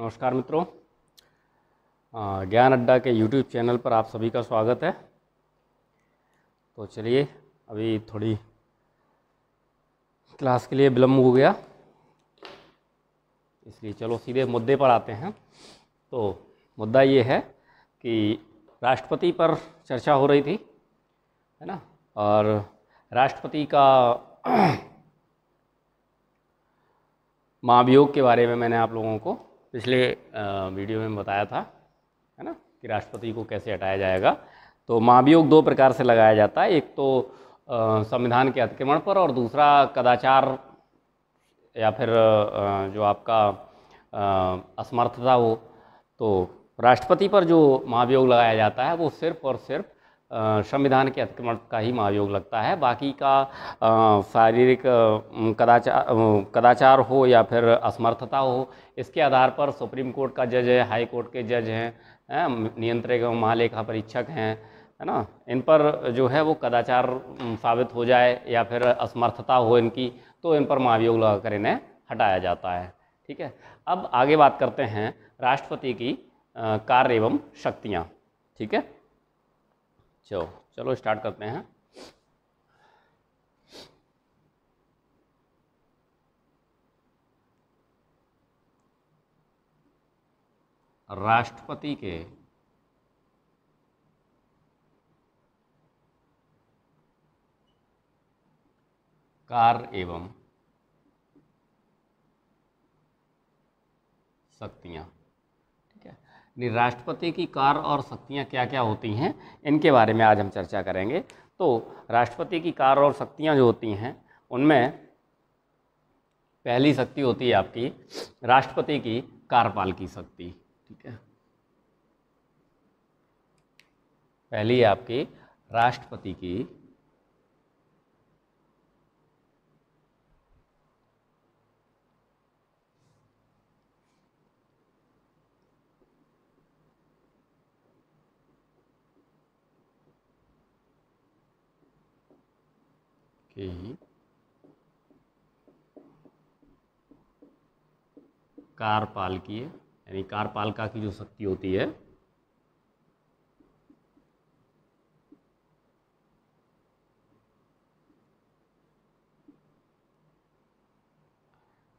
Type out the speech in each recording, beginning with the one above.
नमस्कार मित्रों, ज्ञान अड्डा के YouTube चैनल पर आप सभी का स्वागत है। तो चलिए, अभी थोड़ी क्लास के लिए विलम्ब हो गया, इसलिए चलो सीधे मुद्दे पर आते हैं। तो मुद्दा ये है कि राष्ट्रपति पर चर्चा हो रही थी, है ना। और राष्ट्रपति का महाभियोग के बारे में मैंने आप लोगों को पिछले वीडियो में बताया था, है ना, कि राष्ट्रपति को कैसे हटाया जाएगा। तो महाभियोग दो प्रकार से लगाया जाता है, एक तो संविधान के अतिक्रमण पर और दूसरा कदाचार या फिर जो आपका असमर्थता हो। तो राष्ट्रपति पर जो महाभियोग लगाया जाता है वो सिर्फ और सिर्फ संविधान के अतिक्रमण का ही महाभियोग लगता है। बाकी का शारीरिक कदाचार हो या फिर असमर्थता हो, इसके आधार पर सुप्रीम कोर्ट का जज है, हाई कोर्ट के जज हैं, नियंत्रक एवं महालेखा परीक्षक हैं, है ना, इन पर जो है वो कदाचार साबित हो जाए या फिर असमर्थता हो इनकी, तो इन पर महाभियोग लगाकर इन्हें हटाया जाता है। ठीक है, अब आगे बात करते हैं राष्ट्रपति की कार्य एवं शक्तियाँ। ठीक है, चलो स्टार्ट करते हैं। राष्ट्रपति के कार्य एवं शक्तियाँ। ठीक है, राष्ट्रपति की कार्य और शक्तियाँ क्या क्या होती हैं, इनके बारे में आज हम चर्चा करेंगे। तो राष्ट्रपति की कार्य और शक्तियाँ जो होती हैं, उनमें पहली शक्ति होती है आपकी राष्ट्रपति की कार्यपाल की शक्ति। ठीक है, पहली है आपकी राष्ट्रपति की कार्यपालकीय, यानी कार्यपालिका की जो शक्ति होती है,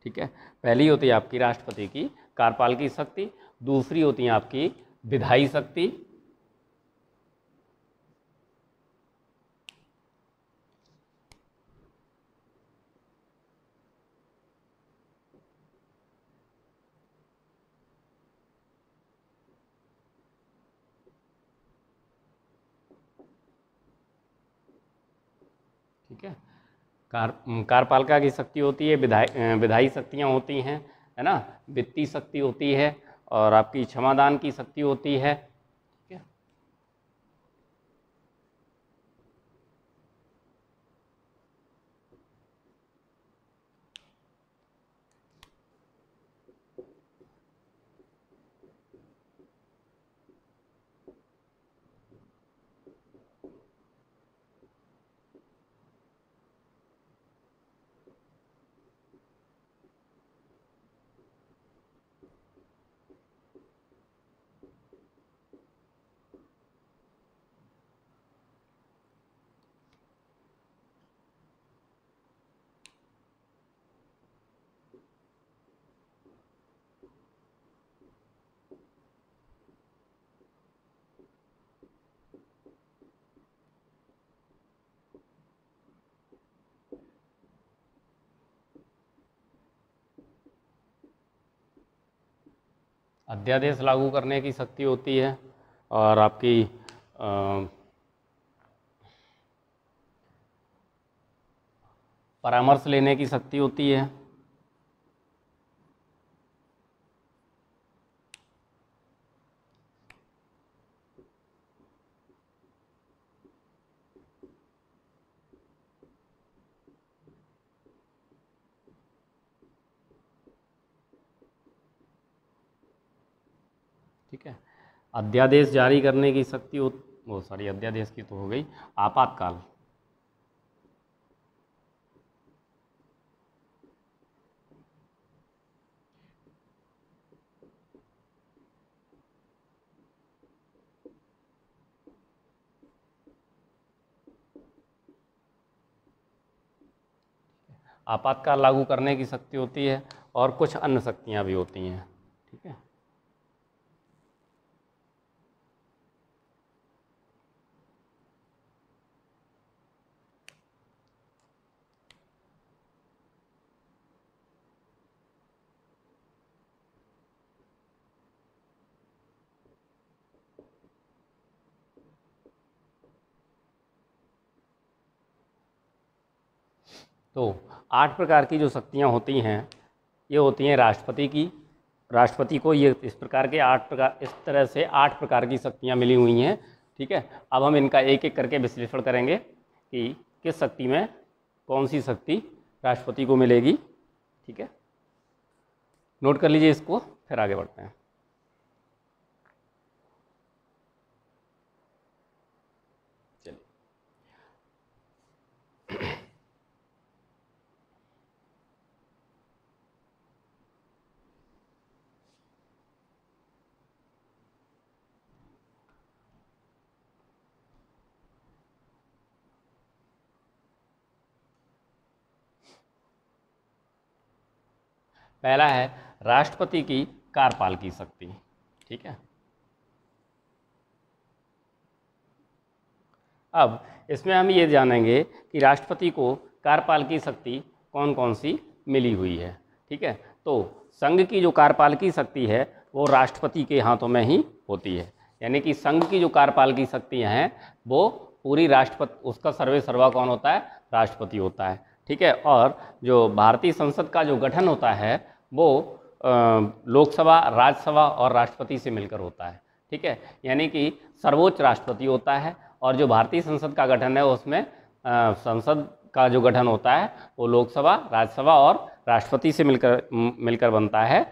ठीक है, पहली होती है आपकी राष्ट्रपति की कार्यपाल की शक्ति, दूसरी होती है आपकी विधायी शक्ति, ठीक है। कार्यपालिका की शक्ति होती है, विधायी शक्तियाँ होती हैं, है ना, वित्तीय शक्ति होती है और आपकी क्षमादान की शक्ति होती है। ठीक है, अध्यादेश लागू करने की शक्ति होती है और आपकी परामर्श लेने की शक्ति होती है। ठीक है, अध्यादेश जारी करने की शक्ति अध्यादेश की तो हो गई। आपातकाल, आपातकाल लागू करने की शक्ति होती है और कुछ अन्य शक्तियाँ भी होती हैं। ठीक है, तो 8 प्रकार की जो शक्तियाँ होती हैं ये होती हैं राष्ट्रपति की। राष्ट्रपति को ये इस प्रकार के 8 प्रकार, इस तरह से 8 प्रकार की शक्तियाँ मिली हुई हैं। ठीक है, अब हम इनका एक एक करके विश्लेषण करेंगे कि किस शक्ति में कौन सी शक्ति राष्ट्रपति को मिलेगी। ठीक है, नोट कर लीजिए इसको, फिर आगे बढ़ते हैं। पहला है राष्ट्रपति की कार्यपाल की शक्ति। ठीक है, अब इसमें हम ये जानेंगे कि राष्ट्रपति को कार्यपाल की शक्ति कौन कौन सी मिली हुई है। ठीक है, तो संघ की जो कार्यपाल की शक्ति है वो राष्ट्रपति के हाथों में ही होती है, यानी कि संघ की जो कार्यपाल की शक्तियाँ हैं वो पूरी राष्ट्रपति, उसका सर्वे सर्वा कौन होता है? राष्ट्रपति होता है। ठीक है, और जो भारतीय संसद का जो गठन होता है वो लोकसभा, राज्यसभा और राष्ट्रपति से मिलकर होता है। ठीक है, यानी कि सर्वोच्च राष्ट्रपति होता है और जो भारतीय संसद का गठन है उसमें संसद का जो गठन होता है वो लोकसभा, राज्यसभा और राष्ट्रपति से मिलकर बनता है।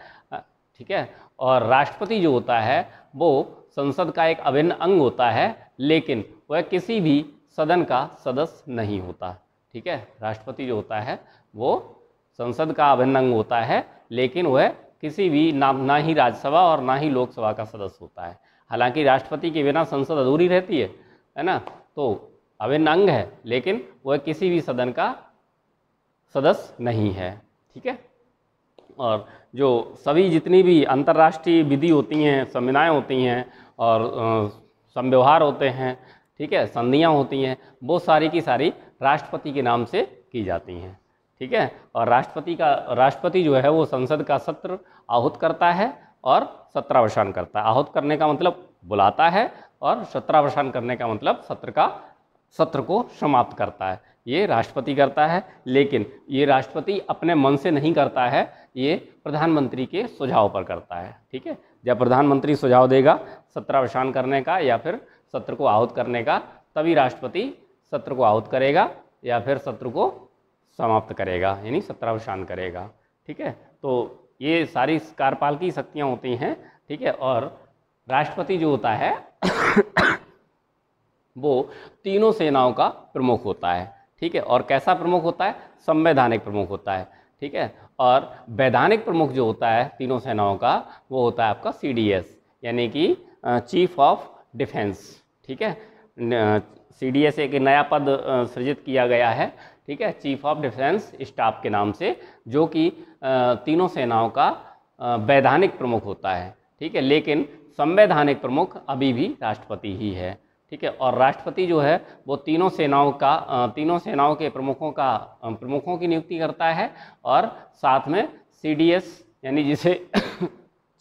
ठीक है, और राष्ट्रपति जो होता है वो संसद का एक अभिन्न अंग होता है, लेकिन वह किसी भी सदन का सदस्य नहीं होता। ठीक है, राष्ट्रपति जो होता है वो संसद का अभिन्न अंग होता है, लेकिन वह किसी भी ना ही राज्यसभा और ना ही लोकसभा का सदस्य होता है। हालांकि राष्ट्रपति के बिना संसद अधूरी रहती है ना, तो अभिन्न अंग है लेकिन वह किसी भी सदन का सदस्य नहीं है। ठीक है, और जो सभी जितनी भी अंतर्राष्ट्रीय विधि होती हैं, संविधाएँ होती हैं और संव्यवहार होते हैं, ठीक है, संधियाँ होती हैं, वो सारी की सारी राष्ट्रपति के नाम से की जाती हैं। ठीक है, और राष्ट्रपति जो है वो संसद का सत्र आहूत करता है और सत्रावसान करता है। आहूत करने का मतलब बुलाता है और सत्रावसान करने का मतलब सत्र को समाप्त करता है। ये राष्ट्रपति करता है, लेकिन ये राष्ट्रपति अपने मन से नहीं करता है, ये प्रधानमंत्री के सुझाव पर करता है। ठीक है, जब प्रधानमंत्री सुझाव देगा सत्रावसान करने का या फिर सत्र को आहूत करने का, तभी राष्ट्रपति सत्र को आहूत करेगा या फिर सत्र को समाप्त करेगा, यानी सत्रावसान करेगा। ठीक है, तो ये सारी कार्यपाल की शक्तियाँ होती हैं। ठीक है, और राष्ट्रपति जो होता है वो तीनों सेनाओं का प्रमुख होता है। ठीक है, और कैसा प्रमुख होता है? संवैधानिक प्रमुख होता है। ठीक है, और वैधानिक प्रमुख जो होता है तीनों सेनाओं का वो होता है आपका CDS, यानी कि चीफ ऑफ डिफेंस। ठीक है, CDS एक नया पद सृजित किया गया है। ठीक है, चीफ ऑफ डिफेंस स्टाफ के नाम से, जो कि तीनों सेनाओं का वैधानिक प्रमुख होता है। ठीक है, लेकिन संवैधानिक प्रमुख अभी भी राष्ट्रपति ही है। ठीक है, और राष्ट्रपति जो है वो तीनों सेनाओं के प्रमुखों की नियुक्ति करता है और साथ में CDS यानी जिसे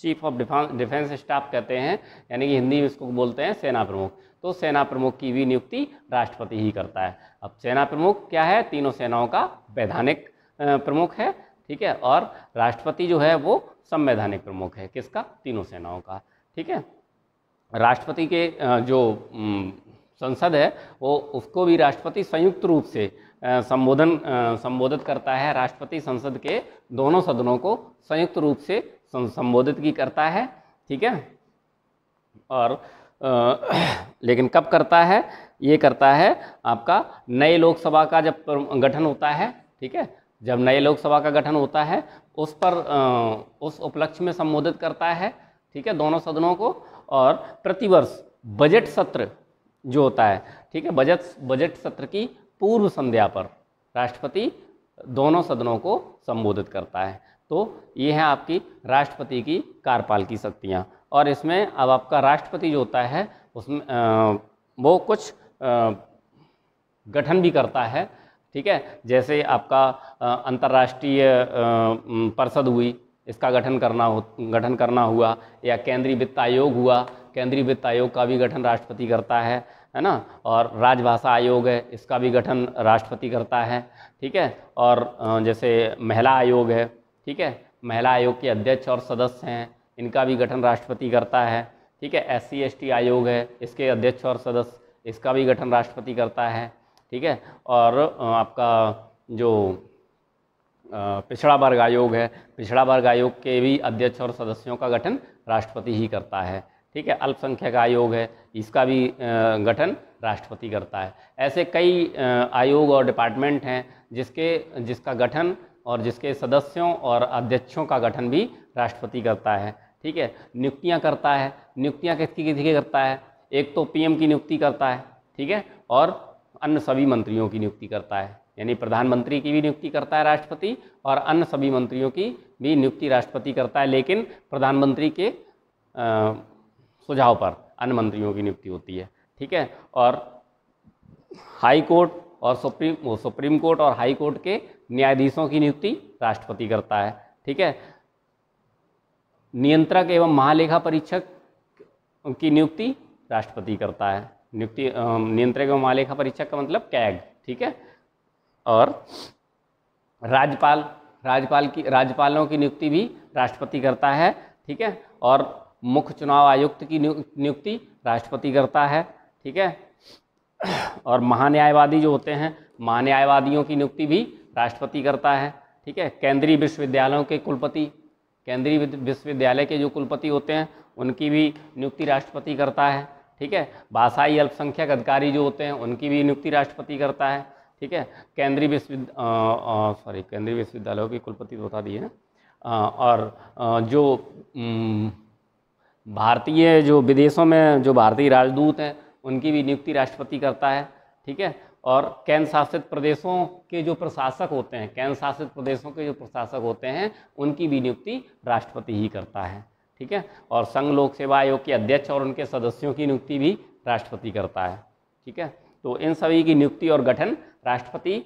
चीफ ऑफ डिफेंस स्टाफ कहते हैं, यानी कि हिंदी में इसको बोलते हैं सेना प्रमुख, तो सेना प्रमुख की भी नियुक्ति राष्ट्रपति ही करता है। अब सेना प्रमुख क्या है? तीनों सेनाओं का वैधानिक प्रमुख है। ठीक है, और राष्ट्रपति जो है वो संवैधानिक प्रमुख है। किसका? तीनों सेनाओं का। ठीक है, राष्ट्रपति के जो संसद है वो उसको भी राष्ट्रपति संयुक्त रूप से संबोधित करता है। राष्ट्रपति संसद के दोनों सदनों को संयुक्त रूप से संबोधित की करता है। ठीक है, और लेकिन कब करता है? ये करता है आपका नए लोकसभा का जब गठन होता है। ठीक है, जब नए लोकसभा का गठन होता है उस पर उस उपलक्ष्य में संबोधित करता है। ठीक है, दोनों सदनों को। और प्रतिवर्ष बजट सत्र जो होता है, ठीक है, बजट सत्र की पूर्व संध्या पर राष्ट्रपति दोनों सदनों को संबोधित करता है। तो ये है आपकी राष्ट्रपति की कार्यपालकी शक्तियाँ। और इसमें अब आपका राष्ट्रपति जो होता है उसमें वो कुछ गठन भी करता है, ठीक है। जैसे आपका अंतर्राष्ट्रीय परिषद हुई, इसका गठन करना हुआ, या केंद्रीय वित्त आयोग हुआ, केंद्रीय वित्त आयोग का भी गठन राष्ट्रपति करता है ना। और राजभाषा आयोग है, इसका भी गठन राष्ट्रपति करता है, ठीक है। और जैसे महिला आयोग है, ठीक है, महिला आयोग के अध्यक्ष और सदस्य हैं, इनका भी गठन राष्ट्रपति करता है, ठीक है। SC ST आयोग है, इसके अध्यक्ष और सदस्य, इसका भी गठन राष्ट्रपति करता है, ठीक है। और आपका जो पिछड़ा वर्ग आयोग है, पिछड़ा वर्ग आयोग के भी अध्यक्ष और सदस्यों का गठन राष्ट्रपति ही करता है, ठीक है। अल्पसंख्यक आयोग है, इसका भी गठन राष्ट्रपति करता है। ऐसे कई आयोग और डिपार्टमेंट हैं जिसका गठन और जिसके सदस्यों और अध्यक्षों का गठन भी राष्ट्रपति करता है, ठीक है। नियुक्तियां करता है, नियुक्तियां किसकी करता है? एक तो PM की नियुक्ति करता है, ठीक है, और अन्य सभी मंत्रियों की नियुक्ति करता है। यानी प्रधानमंत्री की भी नियुक्ति करता है राष्ट्रपति, और अन्य सभी मंत्रियों की भी नियुक्ति राष्ट्रपति करता है, लेकिन प्रधानमंत्री के सुझाव पर अन्य मंत्रियों की नियुक्ति होती है, ठीक है। और हाई कोर्ट और सुप्रीम कोर्ट और हाई कोर्ट के न्यायाधीशों की नियुक्ति राष्ट्रपति करता है, ठीक है। नियंत्रक एवं महालेखा परीक्षक की नियुक्ति राष्ट्रपति करता है। नियंत्रक एवं महालेखा परीक्षक का मतलब कैग, ठीक है। और राज्यपालों की नियुक्ति भी राष्ट्रपति करता है, ठीक है। और मुख्य चुनाव आयुक्त की नियुक्ति राष्ट्रपति करता है, ठीक है। और महान्यायवादी जो होते हैं, महान्यायवादियों की नियुक्ति भी राष्ट्रपति करता है, ठीक है। केंद्रीय विश्वविद्यालयों के कुलपति, केंद्रीय विश्वविद्यालय के जो कुलपति होते हैं उनकी भी नियुक्ति राष्ट्रपति करता है, ठीक है। भाषाई अल्पसंख्यक अधिकारी जो होते हैं उनकी भी नियुक्ति राष्ट्रपति करता है, ठीक है। केंद्रीय विश्वविद्यालयों के कुलपति तो बता दिए ना। और जो भारतीय जो विदेशों में जो भारतीय राजदूत हैं उनकी भी नियुक्ति राष्ट्रपति करता है, ठीक है। और केंद्र शासित प्रदेशों के जो प्रशासक होते हैं, उनकी भी नियुक्ति राष्ट्रपति ही करता है, ठीक है। और संघ लोक सेवा आयोग के अध्यक्ष और उनके सदस्यों की नियुक्ति भी राष्ट्रपति करता है, ठीक है। तो इन सभी की नियुक्ति और गठन राष्ट्रपति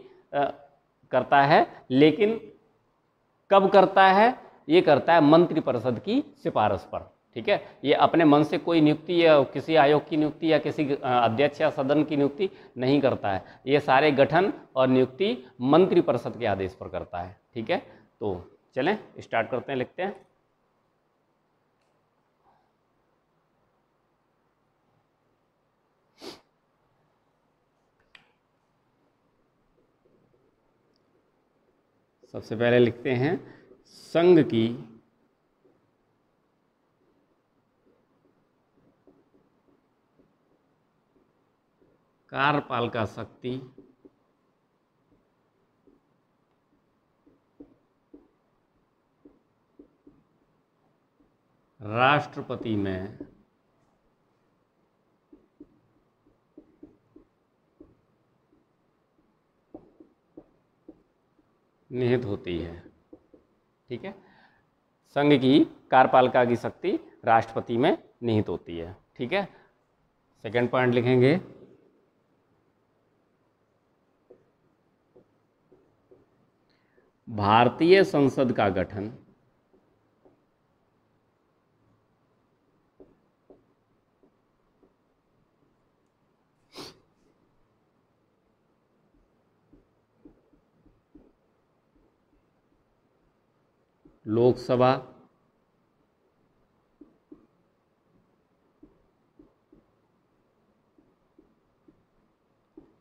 करता है, लेकिन कब करता है? ये करता है मंत्रिपरिषद की सिफारिश पर, ठीक है। ये अपने मन से कोई नियुक्ति या किसी आयोग की नियुक्ति या किसी अध्यक्ष या सदन की नियुक्ति नहीं करता है। ये सारे गठन और नियुक्ति मंत्रिपरिषद के आदेश पर करता है, ठीक है। तो चलें स्टार्ट करते हैं, लिखते हैं। सबसे पहले लिखते हैं संघ की कार्यपालिका शक्ति राष्ट्रपति में निहित होती है, ठीक है। संघ की कार्यपालिका की शक्ति राष्ट्रपति में निहित होती है, ठीक है। सेकंड पॉइंट लिखेंगे भारतीय संसद का गठन लोकसभा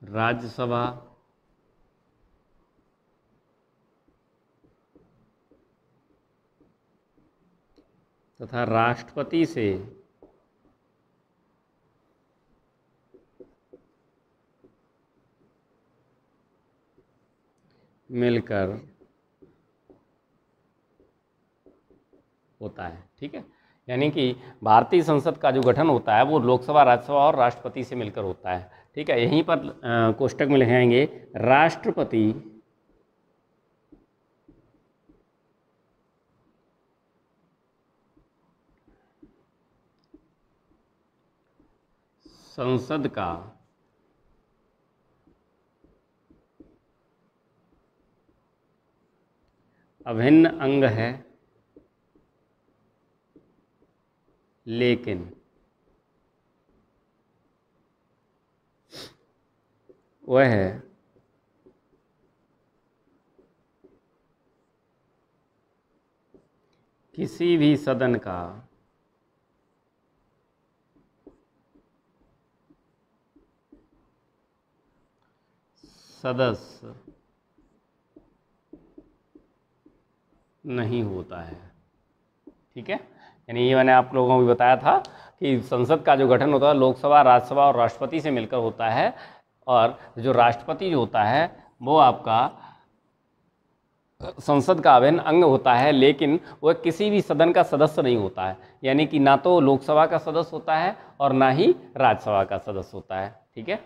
राज्यसभा तथा राष्ट्रपति से मिलकर होता है, ठीक है। यानी कि भारतीय संसद का जो गठन होता है वो लोकसभा, राज्यसभा और राष्ट्रपति से मिलकर होता है, ठीक है। यहीं पर कोष्टक में लिखेंगे राष्ट्रपति संसद का अभिन्न अंग है, लेकिन वह किसी भी सदन का सदस्य नहीं होता है। ठीक है, यानी ये मैंने आप लोगों को भी बताया था कि संसद का जो गठन होता है लोकसभा, राज्यसभा और राष्ट्रपति से मिलकर होता है, और जो राष्ट्रपति जो होता है वो आपका संसद का अभिन्न अंग होता है, लेकिन वह किसी भी सदन का सदस्य नहीं होता है। यानी कि ना तो लोकसभा का सदस्य होता है और ना ही राज्यसभा का सदस्य होता है। ठीक है,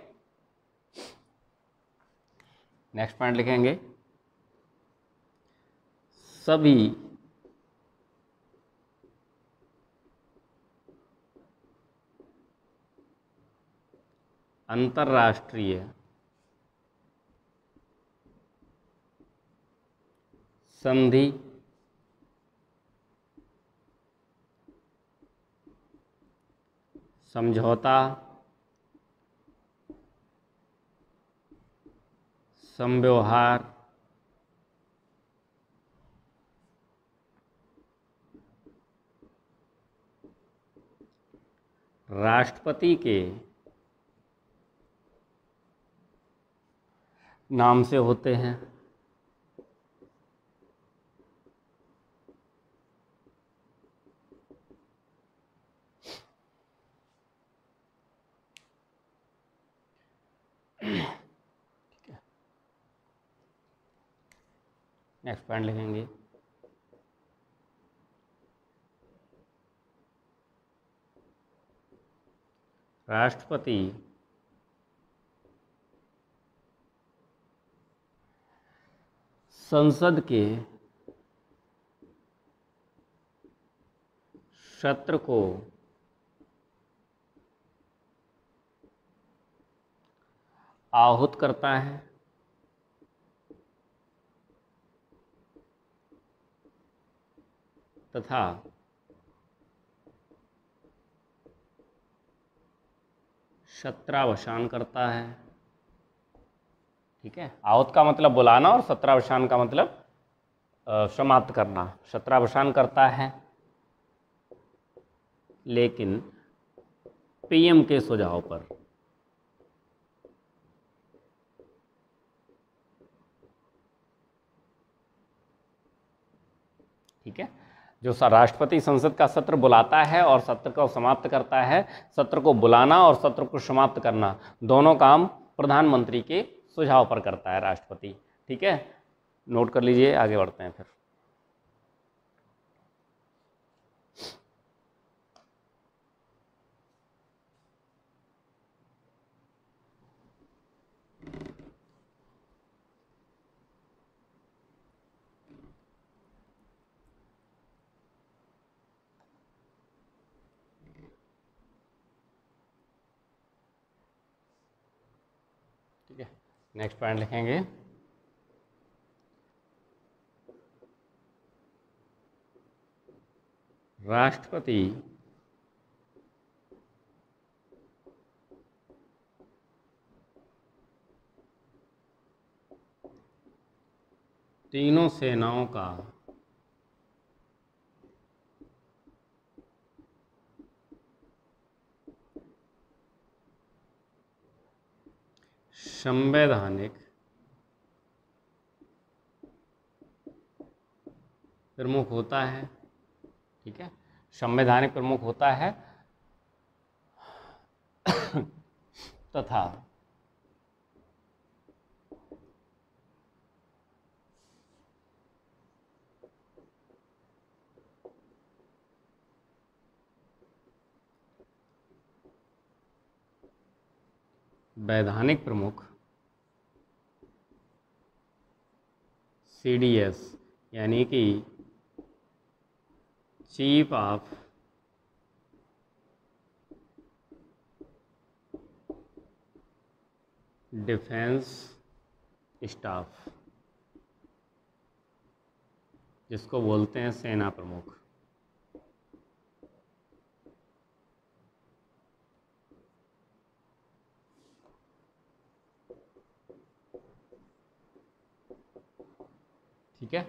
नेक्स्ट पॉइंट लिखेंगे, सभी अंतर्राष्ट्रीय संधि, समझौता, समव्यवहार, राष्ट्रपति के नाम से होते हैं। नेक्स्ट पॉइंट लिखेंगे, राष्ट्रपति संसद के सत्र को आहूत करता है तथा सत्रावसान करता है। ठीक है, आहूत का मतलब बुलाना और सत्रावसान का मतलब समाप्त करना। सत्रावसान करता है लेकिन पीएम के सुझाव पर। ठीक है, जो राष्ट्रपति संसद का सत्र बुलाता है और सत्र को समाप्त करता है, सत्र को बुलाना और सत्र को समाप्त करना दोनों काम प्रधानमंत्री के सुझाव पर करता है राष्ट्रपति। ठीक है, नोट कर लीजिए, आगे बढ़ते हैं फिर। ठीक है, नेक्स्ट पॉइंट लिखेंगे, राष्ट्रपति तीनों सेनाओं का संवैधानिक प्रमुख होता है। ठीक है, संवैधानिक प्रमुख होता है तथा वैधानिक प्रमुख CDS यानी कि चीफ ऑफ डिफेंस स्टाफ, जिसको बोलते हैं सेना प्रमुख। ठीक है,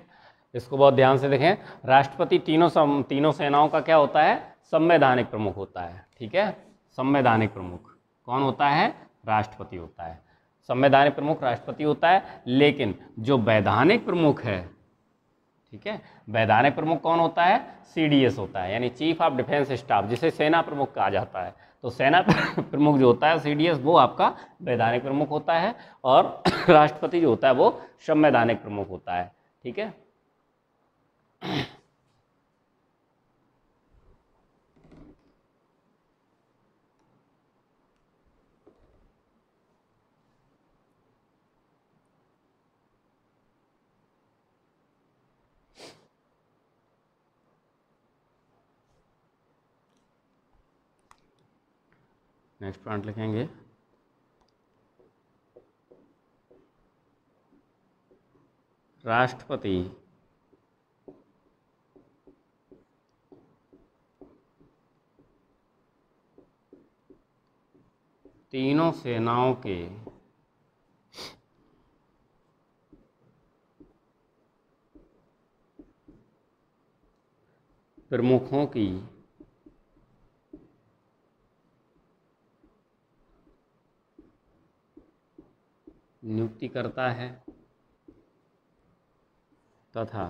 इसको बहुत ध्यान से देखें। राष्ट्रपति तीनों सेनाओं का क्या होता है? संवैधानिक प्रमुख होता है। ठीक है, संवैधानिक प्रमुख कौन होता है? राष्ट्रपति होता है। संवैधानिक प्रमुख राष्ट्रपति होता है, लेकिन जो वैधानिक प्रमुख है, ठीक है, वैधानिक प्रमुख कौन होता है? सीडीएस होता है, यानी चीफ ऑफ डिफेंस स्टाफ, जिसे सेना प्रमुख कहा जाता है। तो सेना प्रमुख जो होता है सीडीएस, वो आपका वैधानिक प्रमुख होता है, और राष्ट्रपति जो होता है वो संवैधानिक प्रमुख होता है। ठीक है, नेक्स्ट पॉइंट लिखेंगे, राष्ट्रपति तीनों सेनाओं के प्रमुखों की नियुक्ति करता है तथा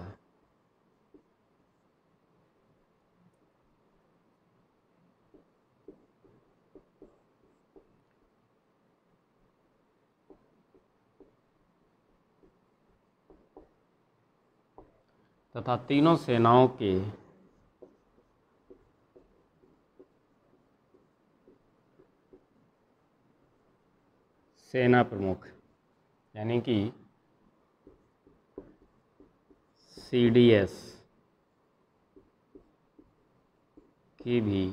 तीनों सेनाओं के सेना प्रमुख, यानी कि सीडीएस की भी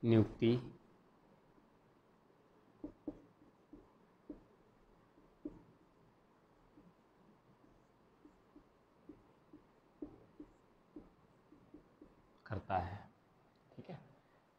नियुक्ति करता है। ठीक है,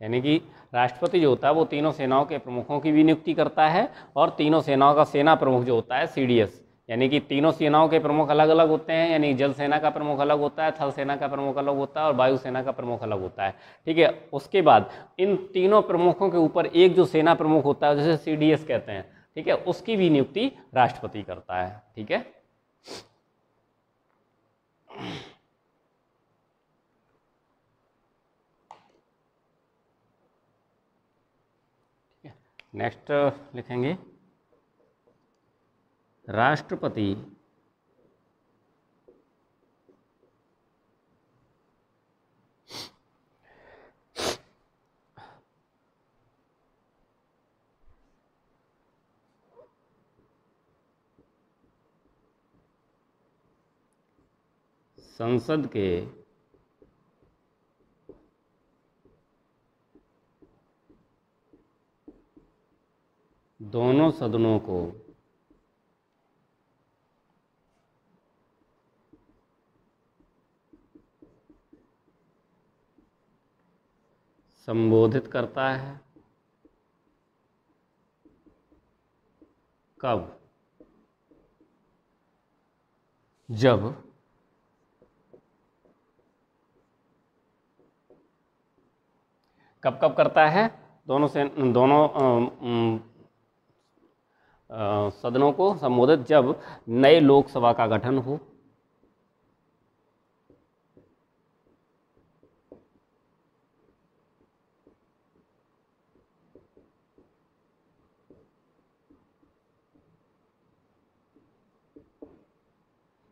यानी कि राष्ट्रपति जो होता है वो तीनों सेनाओं के प्रमुखों की भी नियुक्ति करता है, और तीनों सेनाओं का सेना प्रमुख जो होता है सीडीएस, यानी कि तीनों सेनाओं के प्रमुख अलग अलग होते हैं, यानी जल सेना का प्रमुख अलग होता है, थल सेना का प्रमुख अलग होता है, और वायुसेना का प्रमुख अलग होता है। ठीक है, उसके बाद इन तीनों प्रमुखों के ऊपर एक जो सेना प्रमुख होता है, जैसे सीडीएस कहते हैं, ठीक है, उसकी भी नियुक्ति राष्ट्रपति करता है। ठीक है, नेक्स्ट लिखेंगे, राष्ट्रपति संसद के दोनों सदनों को संबोधित करता है। कब? जब कब कब करता है? दोनों सदनों को संबोधित जब नए लोकसभा का गठन हो,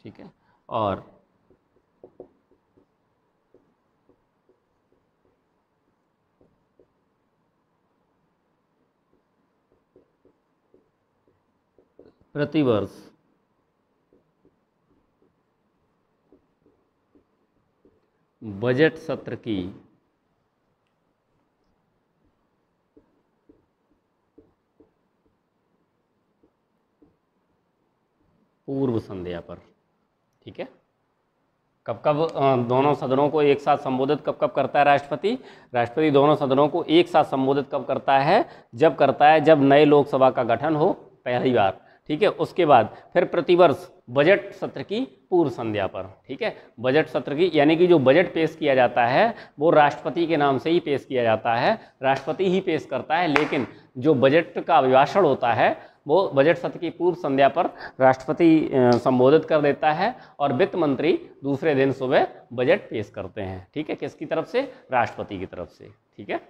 ठीक है, और प्रतिवर्ष बजट सत्र की पूर्व संध्या पर। ठीक है, कब कब दोनों सदनों को एक साथ संबोधित कब कब करता है राष्ट्रपति? राष्ट्रपति दोनों सदनों को एक साथ संबोधित कब करता है? जब करता है जब नए लोकसभा का गठन हो पहली बार। ठीक है, उसके बाद फिर प्रतिवर्ष बजट सत्र की पूर्व संध्या पर। ठीक है, बजट सत्र की यानी कि जो बजट पेश किया जाता है वो राष्ट्रपति के नाम से ही पेश किया जाता है, राष्ट्रपति ही पेश करता है, लेकिन जो बजट का अभिभाषण होता है वो बजट सत्र की पूर्व संध्या पर राष्ट्रपति संबोधित कर देता है और वित्त मंत्री दूसरे दिन सुबह बजट पेश करते हैं। ठीक है, किसकी तरफ से? राष्ट्रपति की तरफ से। ठीक है,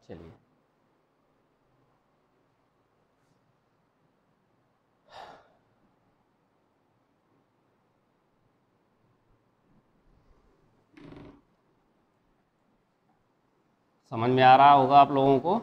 चलिए समझ में आ रहा होगा आप लोगों को?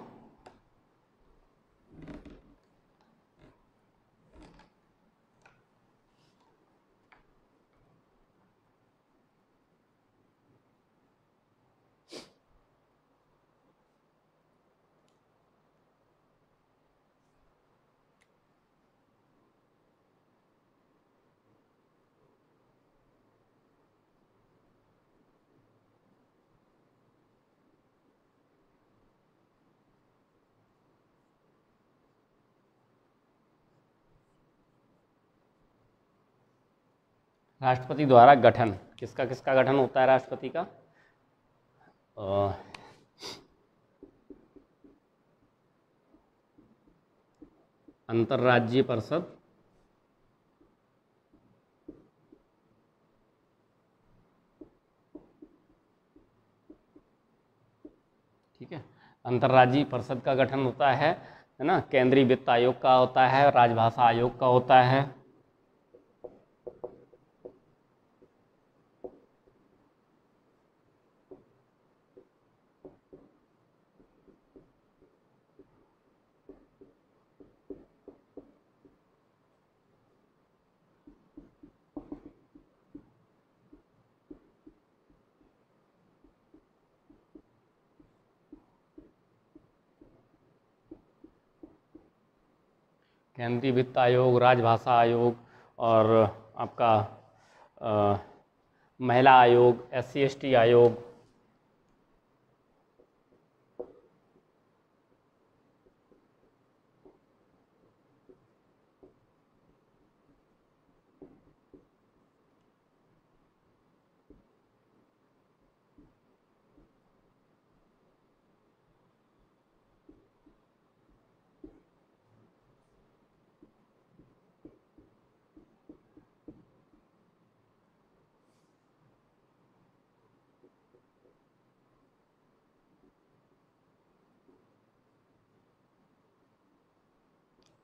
राष्ट्रपति द्वारा गठन, किसका किसका गठन होता है राष्ट्रपति का? अंतर्राज्यीय परिषद, ठीक है, अंतर्राज्यीय परिषद का गठन होता है ना। केंद्रीय वित्त आयोग का होता है, राजभाषा आयोग का होता है। केंद्रीय वित्त आयोग, राजभाषा आयोग और आपका महिला आयोग, SC/ST आयोग।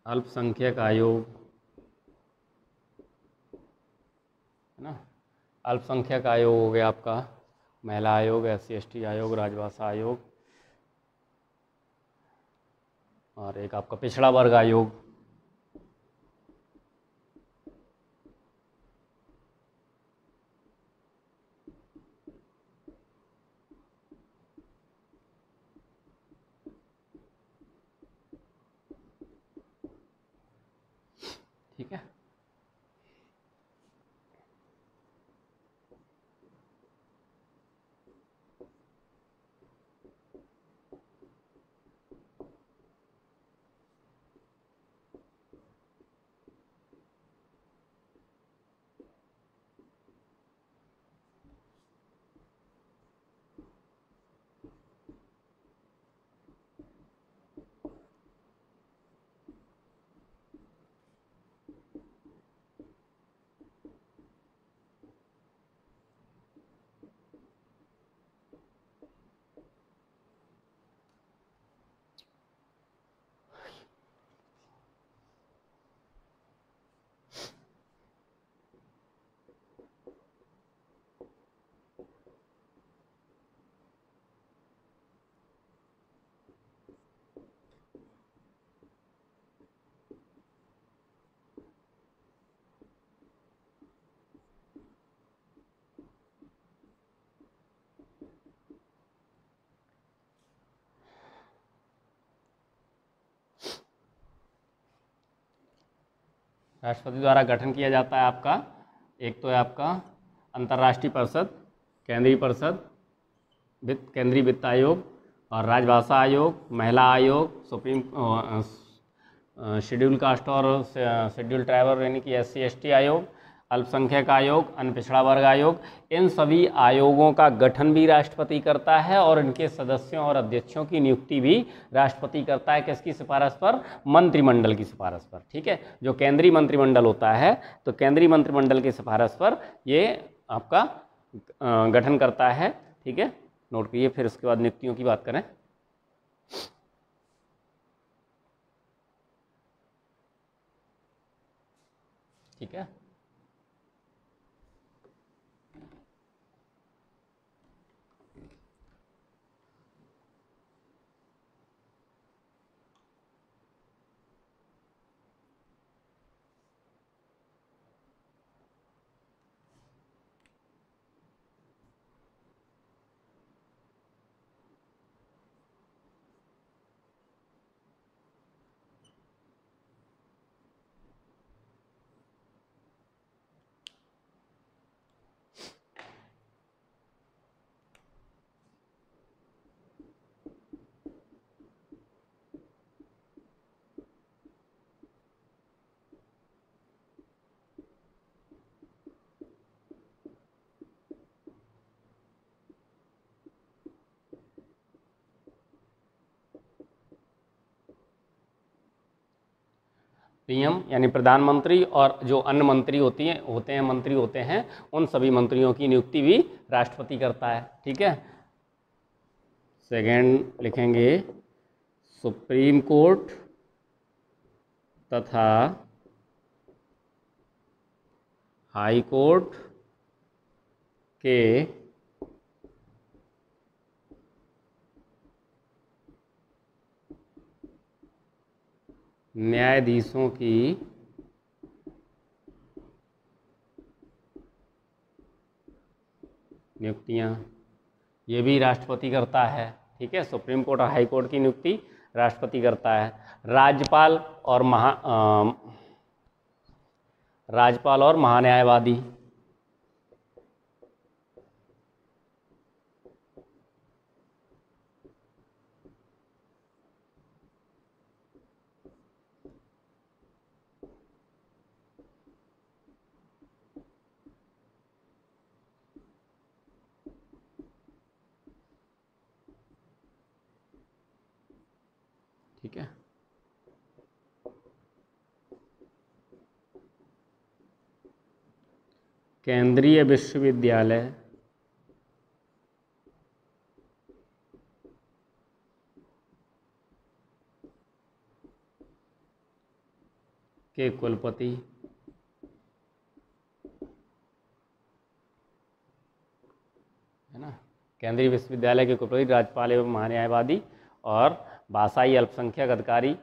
अल्पसंख्यक आयोग है ना, अल्पसंख्यक आयोग हो गया आपका, महिला आयोग, SC/ST आयोग, राजभाषा आयोग और एक आपका पिछड़ा वर्ग आयोग। ठीक है, राष्ट्रपति द्वारा गठन किया जाता है आपका, एक तो है आपका अंतर्राष्ट्रीय परिषद, केंद्रीय परिषद, केंद्रीय वित्त आयोग और राजभाषा आयोग, महिला आयोग, सुप्रीम शेड्यूल कास्ट और शेड्यूल ट्राइबल यानी कि SC ST आयोग, अल्पसंख्यक आयोग, अन्य पिछड़ा वर्ग आयोग। इन सभी आयोगों का गठन भी राष्ट्रपति करता है और इनके सदस्यों और अध्यक्षों की नियुक्ति भी राष्ट्रपति करता है। किसकी सिफारिश पर? मंत्रिमंडल की सिफारिश पर। ठीक है, जो केंद्रीय मंत्रिमंडल होता है तो केंद्रीय मंत्रिमंडल की सिफारिश पर ये आपका गठन करता है। ठीक है, नोट कीजिए। फिर उसके बाद नियुक्तियों की बात करें। ठीक है, PM यानी प्रधानमंत्री और जो अन्य मंत्री मंत्री होते हैं, उन सभी मंत्रियों की नियुक्ति भी राष्ट्रपति करता है। ठीक है, सेकंड लिखेंगे सुप्रीम कोर्ट तथा हाई कोर्ट के न्यायाधीशों की नियुक्तियां ये भी राष्ट्रपति करता है। ठीक है, सुप्रीम कोर्ट और हाई कोर्ट की नियुक्ति राष्ट्रपति करता है। राज्यपाल और महान्यायवादी, ठीक है, केंद्रीय विश्वविद्यालय के कुलपति, है ना, केंद्रीय विश्वविद्यालय के कुलपति, राज्यपाल एवं महान्यायवादी और भाषाई अल्पसंख्यक अधिकारी।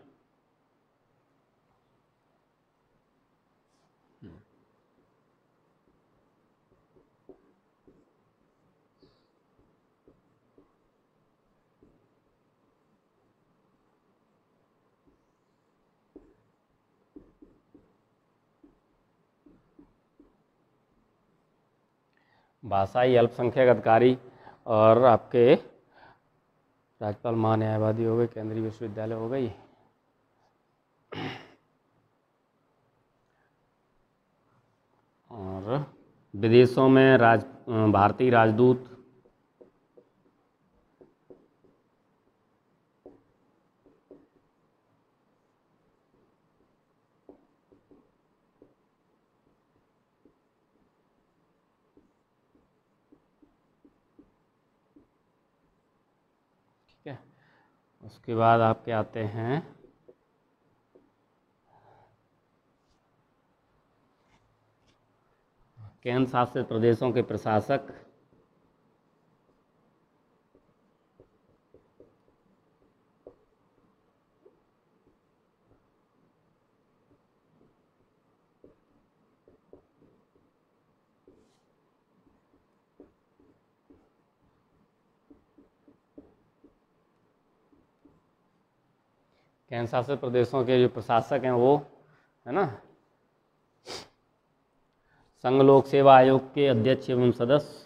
भाषाई अल्पसंख्यक अधिकारी और आपके राज्यपाल महान्यायवादी हो गए, केंद्रीय विश्वविद्यालय हो गई। और विदेशों में भारतीय राजदूत, ठीक है। उसके बाद आपके आते हैं केंद्र शासित प्रदेशों के प्रशासक, केंद्र शासित प्रदेशों के जो प्रशासक हैं वो, है ना, संघ लोक सेवा आयोग के अध्यक्ष एवं सदस्य।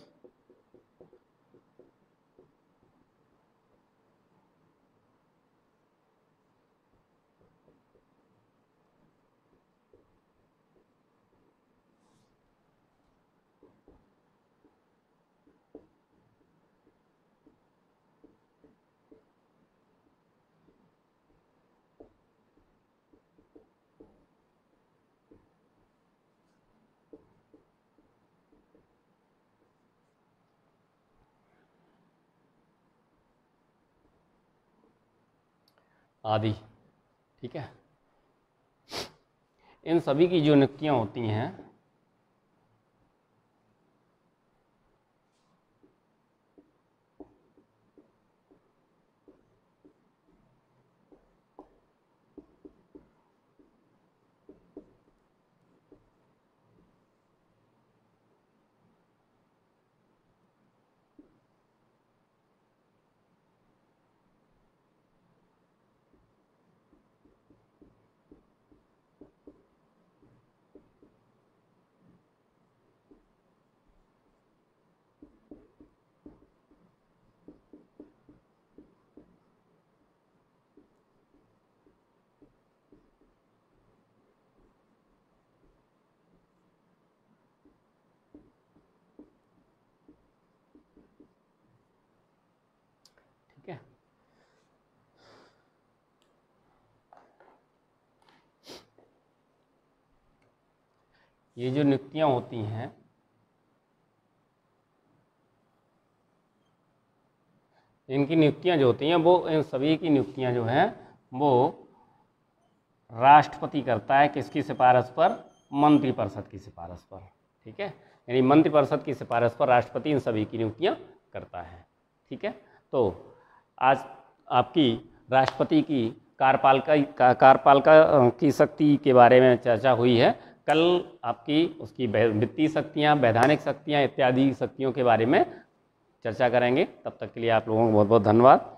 आदि, ठीक है। इन सभी की जो नियुक्तियां होती हैं ठीक है। ये जो नियुक्तियां होती हैं इनकी नियुक्तियां जो होती हैं वो इन सभी की नियुक्तियां जो हैं वो राष्ट्रपति करता है। किसकी सिफारिश पर? मंत्रिपरिषद की सिफारिश पर, ठीक है। यानी मंत्रिपरिषद की सिफारिश पर राष्ट्रपति इन सभी की नियुक्तियां करता है, ठीक है। तो आज आपकी राष्ट्रपति की कार्यपालिका की शक्ति के बारे में चर्चा हुई है। कल आपकी उसकी वित्तीय शक्तियाँ, वैधानिक शक्तियाँ इत्यादि शक्तियों के बारे में चर्चा करेंगे। तब तक के लिए आप लोगों को बहुत बहुत धन्यवाद।